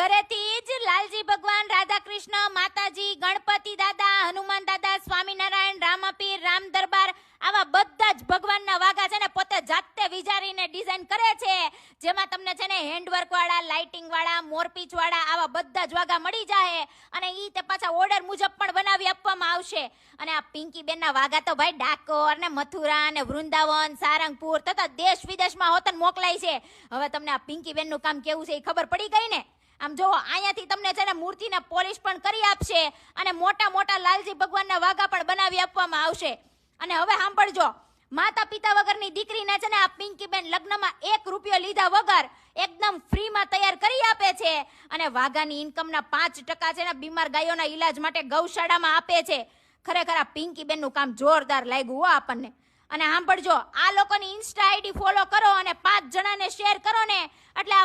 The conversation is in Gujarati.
ઘરેથી જ લાલજી ભગવાન, રાધા કૃષ્ણ, માતાજી, ગણપતિ દાદા, હનુમાન દાદા, સ્વામિનારાયણ, રામાપીર, રામ દરબાર આવા બધા જ ભગવાનના વાગા છે ને પોતે જાતે વિચારીને ડિઝાઇન કરે છે, જેમાં તમને છે ને હેન્ડવર્ક વાળા, લાઇટિંગ વાળા, મોરપીચ વાળા આવા બધા જ વાગા મળી જાય અને ઈ તે પાછા ઓર્ડર મુજબ પણ બનાવી આપવામાં આવશે. અને આ પિંકી બેનના વાગા તો ભાઈ ડાકોર ને મથુરા ને વૃંદાવન, સારંગપુર તથા દેશ વિદેશમાં હોતન મોકલાય છે. હવે તમને આ પિંકી બેનનું કામ કેવું છે એ ખબર પડી ગઈ ને? આમ જો અહીંયાથી તમને છે ને મૂર્તિને પોલિશ પણ કરી આપશે અને મોટા મોટા લાલજી ભગવાનના વાગા પણ બનાવી આપવામાં આવશે. અને હવે સાંભળજો, માતા પિતા વગરની દીકરીને છે ને આ પિંકી બેન લગ્નમાં 1 રૂપિયો લીધા વગર એકદમ ફ્રીમાં તૈયાર કરી આપે છે અને વાઘાની ઇન્કમના 5% છે ને બીમાર ગાયોના ઈલાજ માટે ગૌશાળામાં આપે છે. ખરેખર આ પિંકી બેનનું કામ જોરદાર લાગ્યું હો આપણને. અને સાંભળજો, આ લોકોની ઇન્સ્ટા આઈડી ફોલો કરો અને 5 જણાને શેર કરો ને એટલે